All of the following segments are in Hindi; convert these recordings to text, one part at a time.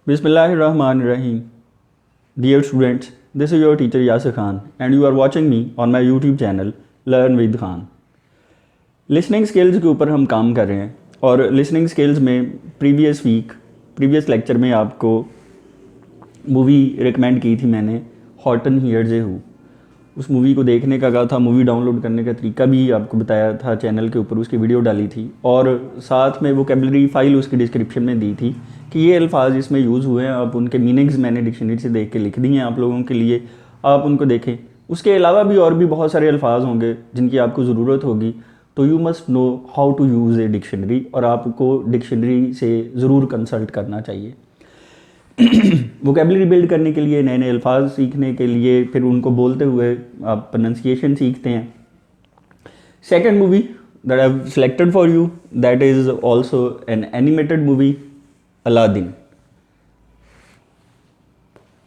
Bismillahirrahmanirrahim. Dear students, this is your teacher Yasir Khan and you are watching me on my YouTube channel Learn with Khan. Listening skills के ऊपर हम काम कर रहे हैं और लिसनिंग स्किल्स में प्रीवियस लेक्चर में आपको मूवी रिकमेंड की थी मैंने, हॉटन हियर जे हू। उस मूवी को देखने का कहा था, मूवी डाउनलोड करने का तरीका भी आपको बताया था चैनल के ऊपर, उसकी वीडियो डाली थी और साथ में वोकैबुलरी फाइल उसकी डिस्क्रिप्शन में दी थी कि ये अल्फाज इसमें यूज़ हुए हैं। आप उनके मीनिंग्स मैंने डिक्शनरी से देख के लिख दिए हैं आप लोगों के लिए, आप उनको देखें। उसके अलावा भी और भी बहुत सारे अल्फाज होंगे जिनकी आपको ज़रूरत होगी, तो you must know how to use a dictionary और आपको डिक्शनरी से ज़रूर कंसल्ट करना चाहिए। वोकैबुलरी बिल्ड करने के लिए, नए नए अल्फाज सीखने के लिए, फिर उनको बोलते हुए आप प्रोनाउंसिएशन सीखते हैं। Second movie that I have selected for you, that is also an animated movie, Aladdin.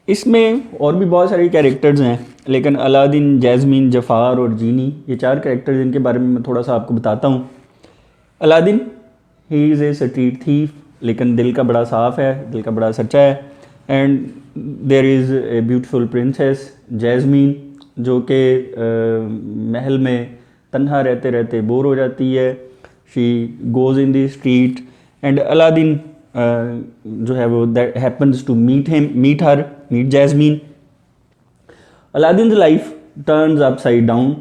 इसमें और भी बहुत सारे कैरेक्टर्स हैं, लेकिन अलादीन, जैस्मीन, जफ़ार और जीनी, ये चार कैरेक्टर्स जिनके बारे में मैं थोड़ा सा आपको बताता हूँ। Aladdin, he is a street thief, लेकिन दिल का बड़ा साफ़ है, दिल का बड़ा सच्चा है। And there is a beautiful princess Jasmine, जो कि महल में तन्हा रहते रहते बोर हो जाती है। She goes in the street and Aladdin जो है वो that happens to meet Jasmine. Aladdin's life turns upside down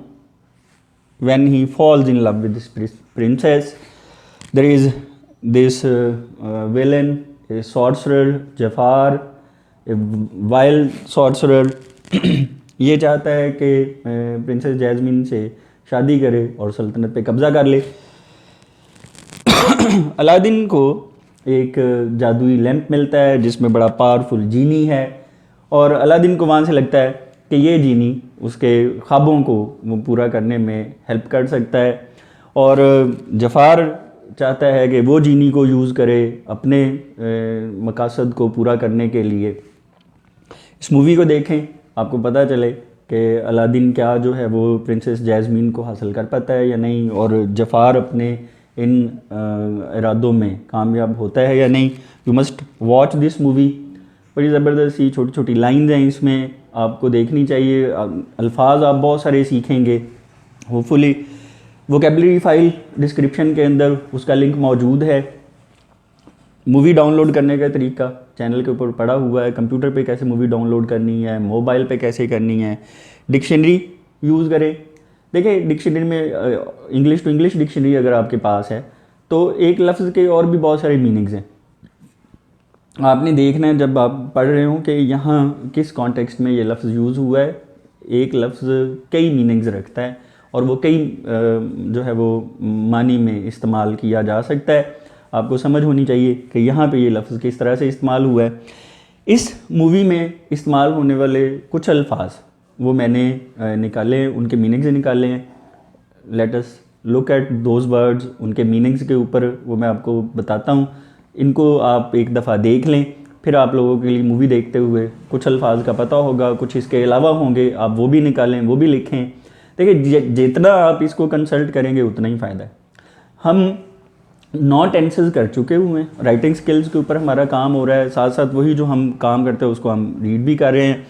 when he falls in love with this princess. There is this villain, a sorcerer, Jafar, a wild sorcerer. ये चाहता है कि प्रिंसेस जैस्मीन से शादी करे और सल्तनत पे कब्ज़ा कर ले। अलादीन को एक जादुई लैंप मिलता है जिसमें बड़ा पावरफुल जीनी है और अलादीन को वहाँ से लगता है कि ये जीनी उसके ख्वाबों को वो पूरा करने में हेल्प कर सकता है। और जफ़ार चाहता है कि वो जीनी को यूज़ करे अपने मकासद को पूरा करने के लिए। इस मूवी को देखें, आपको पता चले कि अलादीन क्या जो है वो प्रिंसेस जैस्मीन को हासिल कर पाता है या नहीं, और जफ़ार अपने इन इरादों में कामयाब होता है या नहीं। You must watch this movie. बड़ी ज़बरदस्त सी छोटी छोटी लाइन्स हैं इसमें, आपको देखनी चाहिए। अल्फाज आप बहुत सारे सीखेंगे होपफुली। वोकैबुलरी फाइल डिस्क्रिप्शन के अंदर उसका लिंक मौजूद है। मूवी डाउनलोड करने का तरीका चैनल के ऊपर पड़ा हुआ है, कंप्यूटर पे कैसे मूवी डाउनलोड करनी है, मोबाइल पे कैसे करनी है। डिक्शनरी यूज़ करें। देखिए, डिक्शनरी में इंग्लिश टू इंग्लिश डिक्शनरी अगर आपके पास है तो एक लफ्ज़ के और भी बहुत सारे मीनिंग्स हैं। आपने देखना है जब आप पढ़ रहे हो कि यहाँ किस कॉन्टेक्स्ट में ये लफ्ज़ यूज़ हुआ है। एक लफ्ज़ कई मीनिंग्स रखता है और वो कई जो है वो मानी में इस्तेमाल किया जा सकता है। आपको समझ होनी चाहिए कि यहाँ पे ये लफ्ज़ किस तरह से इस्तेमाल हुआ है। इस मूवी में इस्तेमाल होने वाले कुछ अल्फाज वो मैंने निकाले, उनके मीनिंग्स निकाले हैं। Let us look at those words. उनके मीनिंग्स के ऊपर वो मैं आपको बताता हूँ। इनको आप एक दफ़ा देख लें, फिर आप लोगों के लिए मूवी देखते हुए कुछ अल्फाज का पता होगा, कुछ इसके अलावा होंगे, आप वो भी निकालें, वो भी लिखें। देखिए, जितना आप इसको कंसल्ट करेंगे उतना ही फ़ायदा है। हम 9 टेंसेस कर चुके हुए हैं, राइटिंग स्किल्स के ऊपर हमारा काम हो रहा है, साथ साथ वही जो हम काम करते हैं उसको हम रीड भी कर रहे हैं।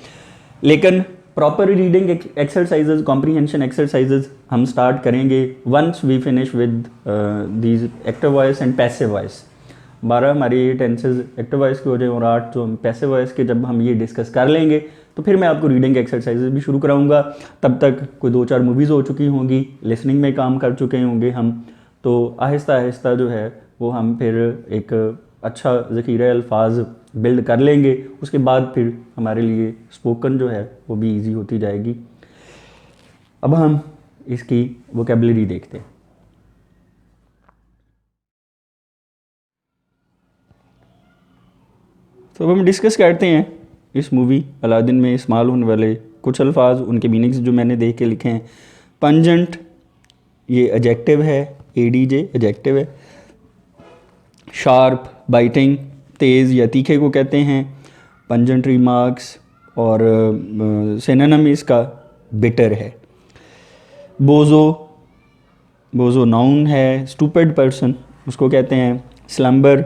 लेकिन proper reading exercises, comprehension exercises हम स्टार्ट करेंगे once we finish with these active voice and passive voice. 12 हमारे ये टेंसेज एक्टिव वॉइस के हो जाए और 8 जो पैसिव वॉइस के जब हम ये डिस्कस कर लेंगे तो फिर मैं आपको रीडिंग एक्सरसाइजेज भी शुरू कराऊंगा। तब तक कोई 2-4 मूवीज़ हो चुकी होंगी, लिसनिंग में काम कर चुके होंगे हम, तो आहिस्ता आहिस्ता जो है वो हम फिर एक अच्छा ज़ख़ीरा अल्फाज बिल्ड कर लेंगे। उसके बाद फिर हमारे लिए स्पोकन जो है वो भी ईजी होती जाएगी। अब हम इसकी वोकैबुलरी देखते हैं। तो हम डिस्कस करते हैं इस मूवी अलादीन में इस्तेमाल होने वाले कुछ अल्फाज, उनके मीनिंग्स जो मैंने देख के लिखे हैं। पंजेंट, ये एडजेक्टिव है, एडीजे एडजेक्टिव है। शार्प, बाइटिंग, तेज़ या तीखे को कहते हैं। पंजेंट रिमार्क्स और सिनोनिम इसका बिटर है। बोजो नाउन है। स्टूपिड पर्सन उसको कहते हैं। स्लम्बर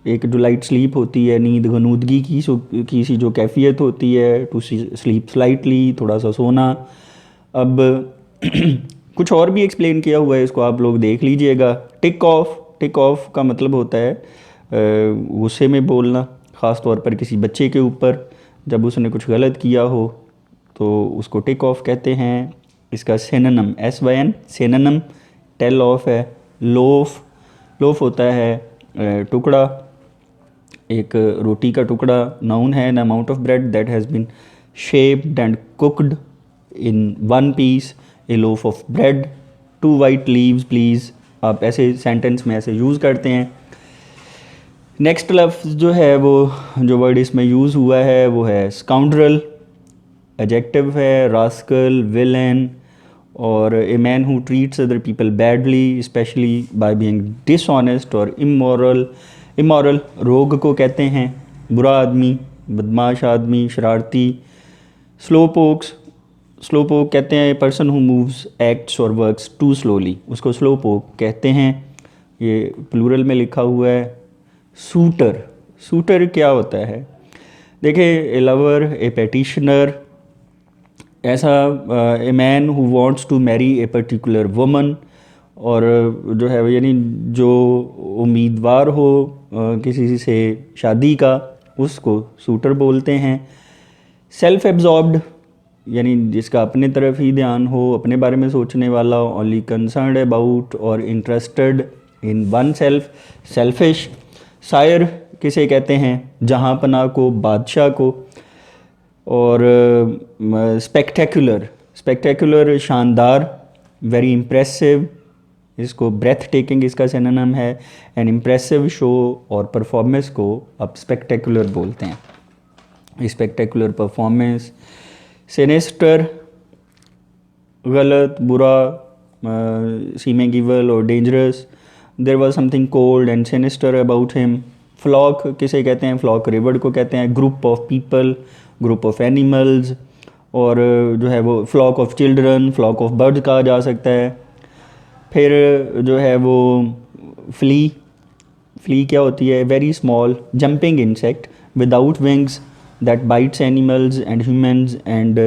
एक जो लाइट स्लीप होती है, नींद गनूदगी की सी जो कैफियत होती है, टू स्लीप स्लाइटली, थोड़ा सा सोना। अब कुछ और भी एक्सप्लेन किया हुआ है, इसको आप लोग देख लीजिएगा। टिक ऑफ का मतलब होता है गुस्से में बोलना, ख़ास तौर पर किसी बच्चे के ऊपर जब उसने कुछ गलत किया हो तो उसको टिक ऑफ कहते हैं। इसका synonym SYN synonym tell off है। लोफ होता है टुकड़ा, एक रोटी का टुकड़ा। नाउन है an amount of bread that has been shaped and cooked in one piece, a loaf of bread, 2 white leaves please. आप ऐसे सेंटेंस में ऐसे यूज़ करते हैं। नेक्स्ट लफ्ज़ जो है वो जो वर्ड इसमें यूज़ हुआ है वो है स्काउंड्रल, एडजेक्टिव है। रास्कल, विलेन, और ए man who treats other people badly specially by being dishonest और इमोरल रोग को कहते हैं। बुरा आदमी, बदमाश आदमी, शरारती। स्लोपोक कहते हैं पर्सन हु मूव्स, एक्ट्स और वर्क्स टू स्लोली, उसको स्लोपोक कहते हैं। ये प्लूरल में लिखा हुआ है। सूटर क्या होता है? देखिए, ए लवर, ए पेटिशनर, ऐसा a man who wants to marry a particular woman, और जो है यानी जो उम्मीदवार हो किसी से शादी का, उसको सूटर बोलते हैं। सेल्फ एब्जॉर्ब्ड यानी जिसका अपने तरफ ही ध्यान हो, अपने बारे में सोचने वाला, ओनली कंसर्न्ड अबाउट और interested in one self, selfish. शायर किसे कहते हैं? जहाँपना को, बादशाह को। और स्पेक्टेकुलर शानदार, वेरी इम्प्रेसिव, इसको ब्रेथ टेकिंग इसका सिनोनिम है। एन इम्प्रेसिव शो और परफॉर्मेंस को आप स्पेक्टेकुलर बोलते हैं, स्पेक्टेकुलर परफॉर्मेंस। सिनेस्टर, गलत, बुरा, सीमिंग इवल और dangerous. There was something cold and sinister about him. Flock किसे कहते हैं? फ्लॉक रिवर्ड को कहते हैं। Group of people, group of animals, और जो है वो flock of children, flock of birds कहा जा सकता है। फिर जो है वो फ्ली क्या होती है? Very small jumping insect without wings that bites animals and humans and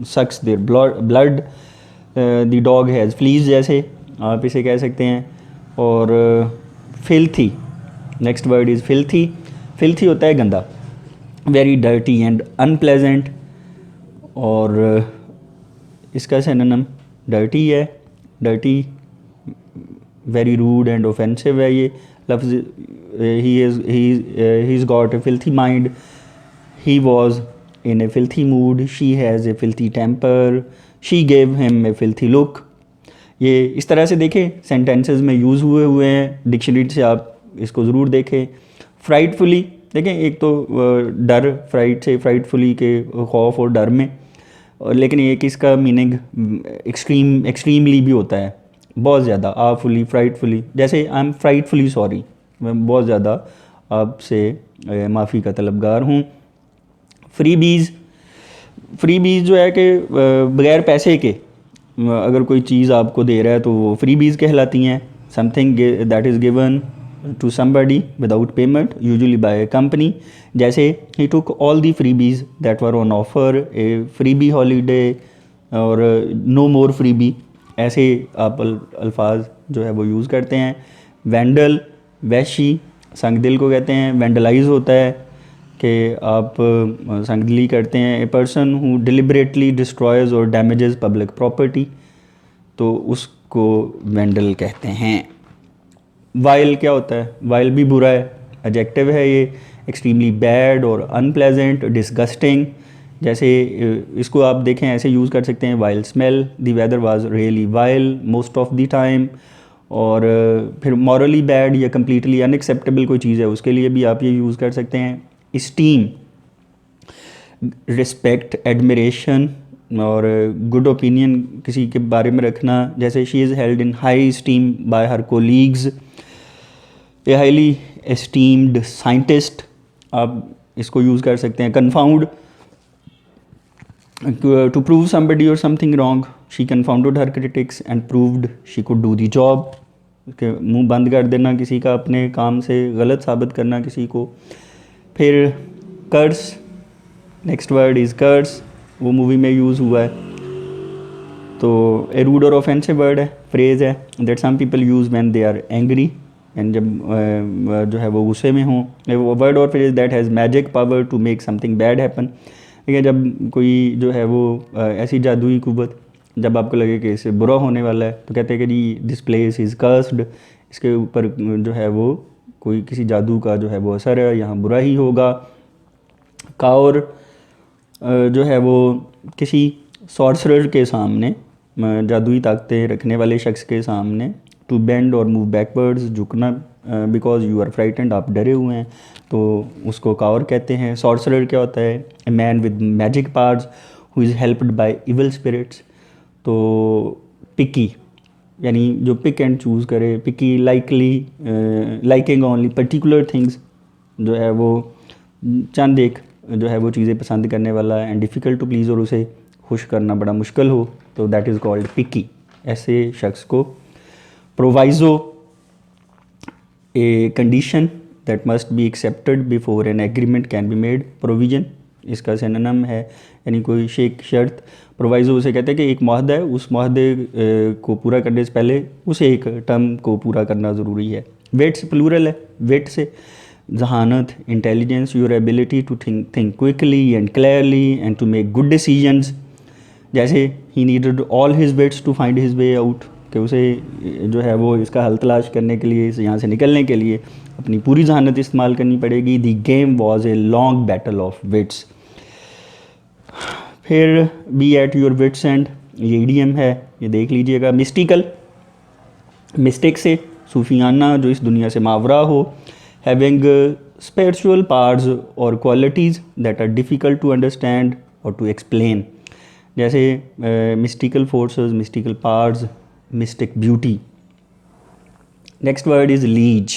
sucks their blood. The dog has fleas, जैसे आप इसे कह सकते हैं। और filthy, next word is filthy होता है गंदा, वेरी डर्टी एंड अनप्लेजेंट। और इसका सिनोनिम डर्टी है। Dirty, very rude and offensive है ये लफ्ज़। He is got a filthy mind, he was in a filthy mood, she has A filthy temper, she gave him a filthy look. ये इस तरह से देखें सेंटेंसेस में यूज़ हुए हैं। डिक्शनरी से आप इसको ज़रूर देखें। फ्राइटफुली देखें, एक तो डर, फ्राइट से फ्राइटफुली के खौफ और डर में, लेकिन एक इसका मीनिंग एक्सट्रीमली भी होता है, बहुत ज़्यादा। आवफुली, फ्राइटफुली, जैसे आई एम फ्राइटफुली सॉरी, मैं बहुत ज़्यादा आपसे माफ़ी का तलबगार हूँ। फ्रीबीज़ जो है कि बग़ैर पैसे के अगर कोई चीज़ आपको दे रहा है तो वो फ्रीबीज़ कहलाती हैं। Something that is given to somebody without payment, usually by a company. जैसे he took all the freebies that were on offer, a freebie holiday और नो मोर फ्रीबी, ऐसे आप अल्फाज जो है वो यूज़ करते हैं। वैंडल, वैशी, संगदिल को कहते हैं। वैंडलाइज होता है कि आप संगदली करते हैं। ए पर्सन हु डिलिबरेटली डिस्ट्रॉयज और डैमेजेस पब्लिक प्रॉपर्टी, तो उसको वैंडल कहते हैं। वाइल क्या होता है? वाइल भी बुरा है, एडजेक्टिव है ये। एक्सट्रीमली बैड और अनप्लेजेंट, डिस्गस्टिंग। जैसे इसको आप देखें ऐसे यूज़ कर सकते हैं, vile smell, the weather was really vile most of the time. और फिर मॉरली बैड या कम्प्लीटली अनएक्सेप्टेबल कोई चीज़ है, उसके लिए भी आप ये यूज़ कर सकते हैं। इस्टीम, रिस्पेक्ट, एडमिरेशन और गुड ओपिनियन किसी के बारे में रखना। जैसे she is held in high esteem by her colleagues, a highly esteemed scientist, आप इसको यूज़ कर सकते हैं। Confound, to prove somebody or something wrong, she confounded her critics and proved she could do the job. उसके मुंह बंद कर देना किसी का, अपने काम से गलत साबित करना किसी को। फिर curse, next word is curse, वो मूवी में यूज़ हुआ है। तो ए रूड और ऑफेंसिव वर्ड है, फ्रेज है that some people use when they are angry, and जब जो है वो गुस्से में हों। वर्ड और phrase that has magic power to make something bad happen. ठीक है, जब कोई जो है वो ऐसी जादुई कुव्वत, जब आपको लगे कि इससे बुरा होने वाला है, तो कहते हैं कि जी दिस प्लेस इज़ कर्स्ड, इसके ऊपर जो है वो कोई किसी जादू का जो है वो असर है, यहाँ बुरा ही होगा। काउर जो है वो किसी सॉर्सरर के सामने, जादुई ताकतें रखने वाले शख्स के सामने, टू बेंड और मूव बैकवर्ड्स, झुकना, बिकॉज यू आर फ्राइटेंड, आप डरे हुए हैं, तो उसको कावर कहते हैं। सॉर्सरर क्या होता है? A man with magic powers who is helped by evil spirits. तो पिकी यानी जो पिक एंड चूज़ करे, picky liking only particular things, जो है वो चंद एक जो है वो चीज़ें पसंद करने वाला, एंड डिफ़िकल्ट टू प्लीज़, और उसे खुश करना बड़ा मुश्किल हो, तो दैट इज़ कॉल्ड पिकी, ऐसे शख्स को। Proviso, a condition that must be accepted before an agreement can be made. Provision इसका सिनोनिम है, यानी कोई शर्त। प्रोवाइज़ो उसे कहते हैं कि एक मुआहदा है, उस मुआहदे को पूरा करने से पहले उसे एक टर्म को पूरा करना ज़रूरी है। वेट्स प्लूरल है, वेट से जहानत, intelligence, your ability to think quickly and clearly and to make good decisions. जैसे he needed all his wits to find his way out, कि उसे जो है वो इसका हल तलाश करने के लिए, यहाँ से निकलने के लिए अपनी पूरी जहानत इस्तेमाल करनी पड़ेगी। The game was a long battle of wits. फिर be at your wits end, ये ईडियम है, ये देख लीजिएगा। मिस्टिकल, मिस्टिक से सूफियाना, जो इस दुनिया से मावरा हो। हैविंग स्पिरिचुअल पावर्स और qualities that are difficult to understand और टू एक्सप्लेन। जैसे mystical forces, mystical powers, mystic beauty. Next word is liege,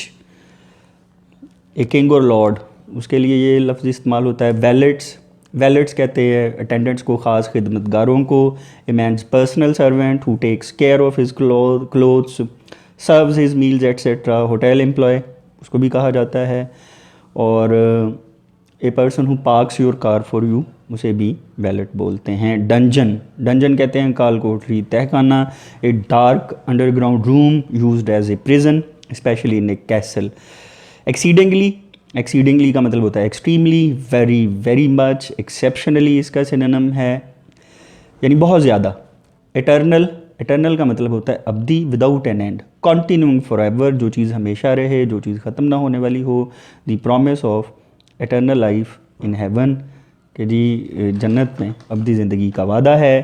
a king और लॉर्ड, उसके लिए ये लफ्ज़ इस्तेमाल होता है। वैलेट्स, वैलेट्स कहते हैं अटेंडेंट्स को, ख़ास खिदमतगारों को। A man's personal servant who takes care of his clothes, serves his meals etcetera. Hotel employee उसको भी कहा जाता है। और a person who parks your car for you, उसे भी वैलेट बोलते हैं। डंजन, डंजन कहते हैं काल कोठरी, तहखाना। A dark underground room used as a prison, especially in a castle. Exceedingly, exceedingly का मतलब होता है extremely, very very much, exceptionally इसका सिनोनिम है, यानी बहुत ज़्यादा। एटर्नल, एटर्नल का मतलब होता है अब्दी, without an end, continuing for ever, जो चीज़ हमेशा रहे, जो चीज़ ख़त्म ना होने वाली हो। The promise of eternal life in heaven, कि जी जन्नत में अब्दी ज़िंदगी का वादा है।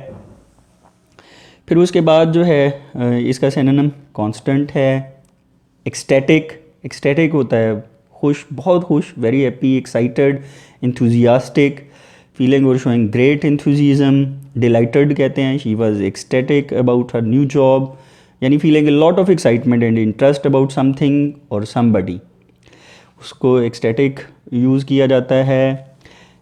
फिर उसके बाद जो है इसका सिनोनिम कांस्टेंट है। एक्सटेटिक, एक्सटेटिक होता है खुश, बहुत खुश, very happy, excited, enthusiastic, feeling और शोइंग ग्रेट इंथुजिज्म। डिलाइटेड कहते हैं, she was ecstatic about her new job, यानी feeling a lot of excitement and interest about something और समबडी, उसको एक्सटेटिक यूज़ किया जाता है।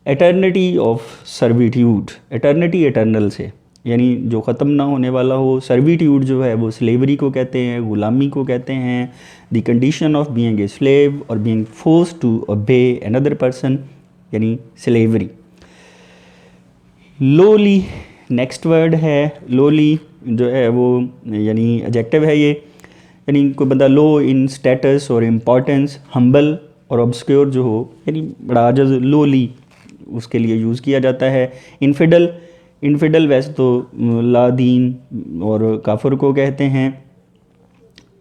Eternity of servitude, eternity eternal से, यानी जो ख़त्म ना होने वाला हो। सर्विट्यूड जो है वो स्लेवरी को कहते हैं, ग़ुलामी को कहते हैं। The condition of being a slave और being forced to obey another person, यानी स्लेवरी। लोली, नेक्स्ट वर्ड है। लोली जो है वो यानी एडजेक्टिव है ये, यानी कोई बंदा लो इन स्टेटस और इम्पोर्टेंस, हम्बल और ऑब्सक्योर जो हो, यानी बड़ा आजज़, लोली उसके लिए यूज़ किया जाता है। इनफिडल, इनफिडल वैसे तो लादीन और काफर को कहते हैं,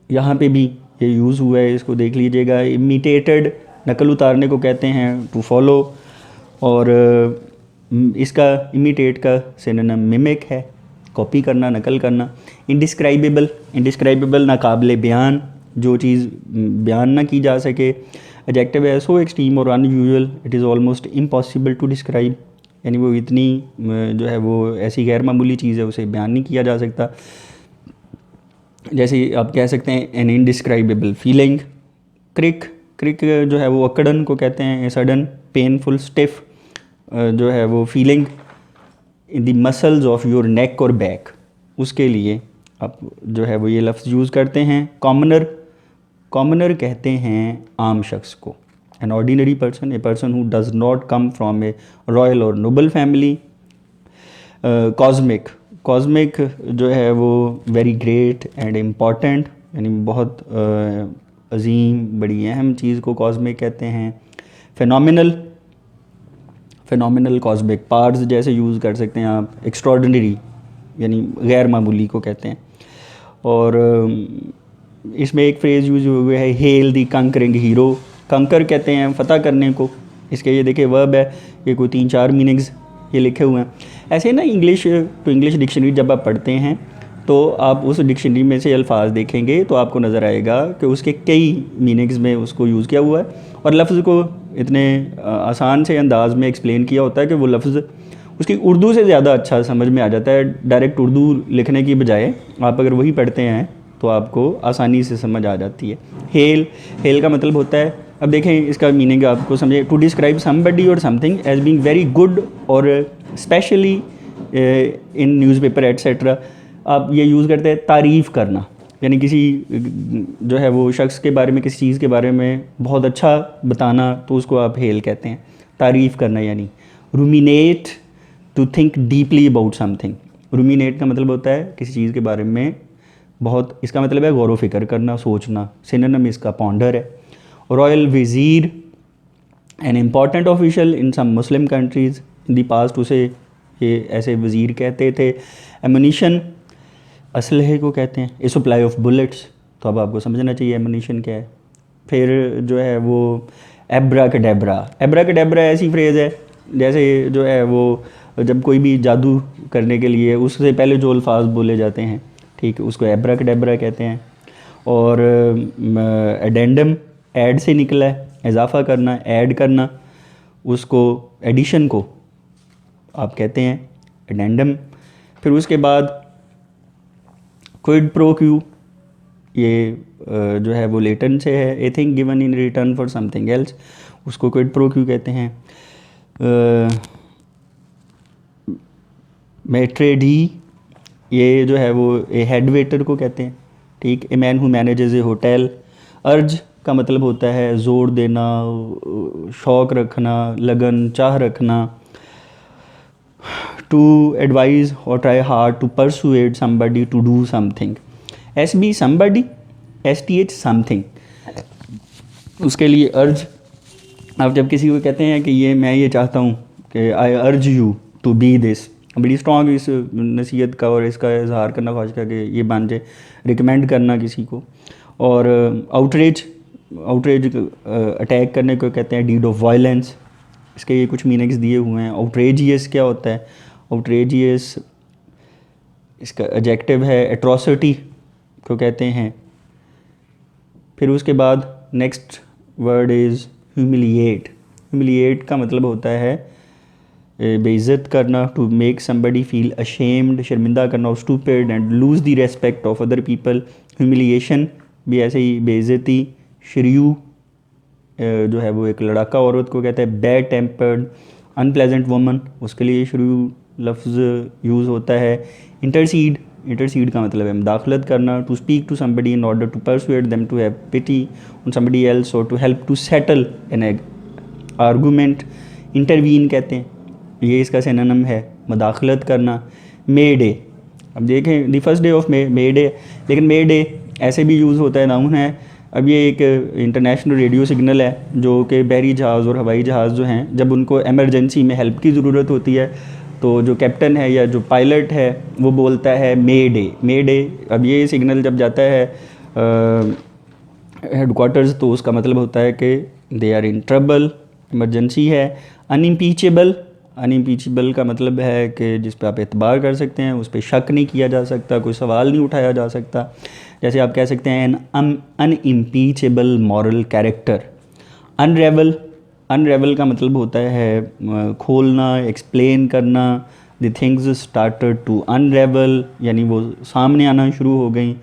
यहाँ पे भी ये यूज़ हुआ है, इसको देख लीजिएगा। इमिटेटेड, नकल उतारने को कहते हैं, टू फॉलो, और इसका इमिटेट का सिनोनिम मिमिक है, कॉपी करना, नकल करना। इंडिस्क्राइबेबल, इंडिस्क्राइबेबल नाकाबिले बयान, जो चीज़ बयान ना की जा सके। एडजेक्टिव है सो एक्सट्रीम और unusual, it is almost impossible to describe, यानी वो इतनी जो है वो ऐसी गैर मामूली चीज़ है, उसे बयान नहीं किया जा सकता। जैसे आप कह सकते हैं एन इनडिस्क्राइबेबल फीलिंग। क्रिक, क्रिक जो है वो अकड़न को कहते हैं, सडन पेनफुल स्टिफ जो है वो feeling in the muscles of your neck और बैक, उसके लिए आप जो है वो ये लफ्ज़ यूज़ करते हैं। कॉमनर, कॉमनर कहते हैं आम शख्स को। An ordinary person, A person who does not come from A royal और नोबल फैमिली। कॉस्मिक, कॉस्मिक जो है वो वेरी ग्रेट एंड इम्पॉर्टेंट, यानी बहुत अजीम, बड़ी अहम चीज़ को कॉस्मिक कहते हैं। फिनोमिनल, फिनोमिनल कॉस्मिक पार्ट्स जैसे यूज़ कर सकते हैं आप। एक्स्ट्रॉर्डिनरी यानी गैर मामूली को कहते हैं। और इसमें एक फ्रेज़ यूज हुआ है, हेल दी कंकरिंग हीरो। कंकर कहते हैं फतह करने को। इसके ये देखिए वर्ब है, ये कोई 3-4 मीनिंग्स ये लिखे हुए हैं। ऐसे ना इंग्लिश टू इंग्लिश डिक्शनरी जब आप पढ़ते हैं तो आप उस डिक्शनरी में से अल्फाज देखेंगे तो आपको नज़र आएगा कि उसके कई मीनिंग्स में उसको यूज़ किया हुआ है और लफ्ज़ को इतने आसान से अंदाज में एक्सप्लेन किया होता है कि वो लफ्ज़ उसकी उर्दू से ज़्यादा अच्छा समझ में आ जाता है। डायरेक्ट उर्दू लिखने की बजाय आप अगर वही पढ़ते हैं तो आपको आसानी से समझ आ जाती है। हेल, हेल का मतलब होता है, अब देखें इसका मीनिंग आपको समझे, टू डिस्क्राइब समबडी और something as being very good और स्पेशली इन न्यूज़पेपर एट्सेट्रा। आप ये यूज़ करते हैं तारीफ़ करना, यानी किसी जो है वो शख्स के बारे में, किसी चीज़ के बारे में बहुत अच्छा बताना, तो उसको आप हेल कहते हैं, तारीफ़ करना। यानी ruminate, to think deeply about something. Ruminate का मतलब होता है किसी चीज़ के बारे में बहुत, इसका मतलब है गौर व फिक्र करना, सोचना। सिनोनिम इसका पॉन्डर है। रॉयल वज़ीर, an important official in some Muslim countries in the past, उसे ये ऐसे वज़ीर कहते थे। एमुनिशन, असलहे को कहते हैं। ए सप्लाई ऑफ बुलेट्स, तो अब आपको समझना चाहिए एमुनिशन क्या है। फिर जो है वो एब्राकडेब्रा, एब्राकडेब्रा ऐसी फ्रेज़ है जैसे जो है वो जब कोई भी जादू करने के लिए उससे पहले जो अल्फाज बोले जाते हैं, ठीक है, उसको एब्राकडेब्रा कहते हैं। और एडेंडम, ऐड से निकला है, इजाफ़ा करना, ऐड करना, उसको एडिशन को आप कहते हैं एडेंडम। फिर उसके बाद क्विड प्रो क्यू, ये जो है वो लेटन से है, a thing given in return for something else, उसको क्विड प्रो क्यू कहते हैं। मेट्रेडी, ये जो है वो ए हेड वेटर को कहते हैं, ठीक। ए man who manages A hotel. अर्ज का मतलब होता है ज़ोर देना, शौक़ रखना, लगन, चाह रखना। टू एडवाइज़ और try hard to persuade somebody to do something. S B somebody, S T H something, उसके लिए अर्ज। आप जब किसी को कहते हैं कि ये मैं ये चाहता हूँ कि I urge you to be this, बड़ी स्ट्रॉन्ग इस नसीहत का और इसका इजहार करना ख्वाहिश का कि ये बन जाए, रिकमेंड करना किसी को। और आउटरेज, आउटरेज अटैक करने को कहते हैं डीड ऑफ वायलेंस। इसके ये कुछ मीनिंग्स दिए हुए हैं। आउटरेजियस क्या होता है? आउटरेजियस इसका एडजेक्टिव है, एट्रोसिटी को कहते हैं। फिर उसके बाद next word is humiliate. Humiliate का मतलब होता है बेइज्जत करना, to make somebody feel ashamed, शर्मिंदा करना, stupid and lose the respect of other people. Humiliation भी ऐसे ही, बेइज्जती। श्रीयू जो है वो एक लड़ाका औरत को कहता है। बैड टेम्पर्ड, अनप्लेजेंट वुमन, उसके लिए श्रीयू लफ्ज़ यूज़ होता है। इंटरसीड, इंटरसीड का मतलब है मुदाखलत करना। To speak to somebody in order to persuade them to have pity on somebody else और to help to settle an argument. Intervene कहते हैं, ये इसका सिनोनिम है मुदाखलत करना। मे डे, अब देखें the first day of May day, लेकिन मे डे ऐसे भी यूज़ होता है, नाउन है। अब ये एक इंटरनेशनल रेडियो सिग्नल है जो कि बहरी जहाज़ और हवाई जहाज़ जो हैं, जब उनको एमरजेंसी में हेल्प की ज़रूरत होती है तो जो कैप्टन है या जो पायलट है वो बोलता है मे डे, मे डे। अब ये सिग्नल जब जाता है हेडक्वार्टर्स तो उसका मतलब होता है कि they are in trouble, emergency है। अनइम्पीचेबल, अनइम्पीचेबल का मतलब है कि जिस पे आप एतबार कर सकते हैं, उस पर शक नहीं किया जा सकता, कोई सवाल नहीं उठाया जा सकता। जैसे आप कह सकते हैं an unimpeachable moral character. Unravel, unravel का मतलब होता है खोलना, एक्सप्लेन करना। The things started to unravel, यानी वो सामने आना शुरू हो गई।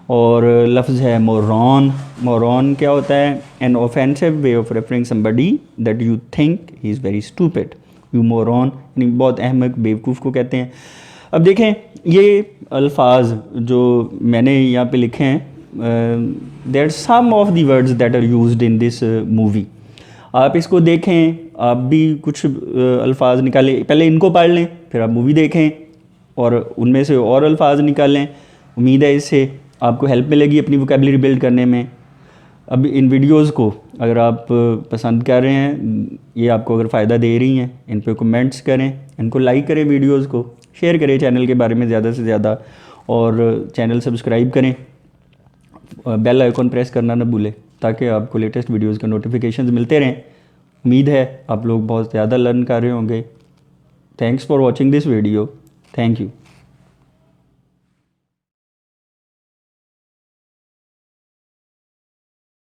और लफ्ज़ है मोरॉन। मोरॉन क्या होता है? An offensive way of referring somebody that you think he is very stupid. You moron यानी बहुत अहमक, बेवकूफ़ को कहते हैं। अब देखें ये अल्फाज जो मैंने यहाँ पे लिखे हैं, there some of the words that are used in this movie. आप इसको देखें, आप भी कुछ अल्फाज निकालें, पहले इनको पढ़ लें, फिर आप मूवी देखें और उनमें से और अल्फाज निकालें। उम्मीद है इससे आपको हेल्प मिलेगी अपनी वोकेबलरी बिल्ड करने में। अब इन वीडियोस को अगर आप पसंद कर रहे हैं, ये आपको अगर फ़ायदा दे रही हैं, इन पे कमेंट्स करें, इनको लाइक करें, वीडियोस को शेयर करें चैनल के बारे में ज़्यादा से ज़्यादा, और चैनल सब्सक्राइब करें, बेल आइकॉन प्रेस करना ना भूलें ताकि आपको लेटेस्ट वीडियोस का नोटिफिकेशंस मिलते रहें। उम्मीद है आप लोग बहुत ज़्यादा लर्न कर रहे होंगे। Thanks for watching this video. Thank you.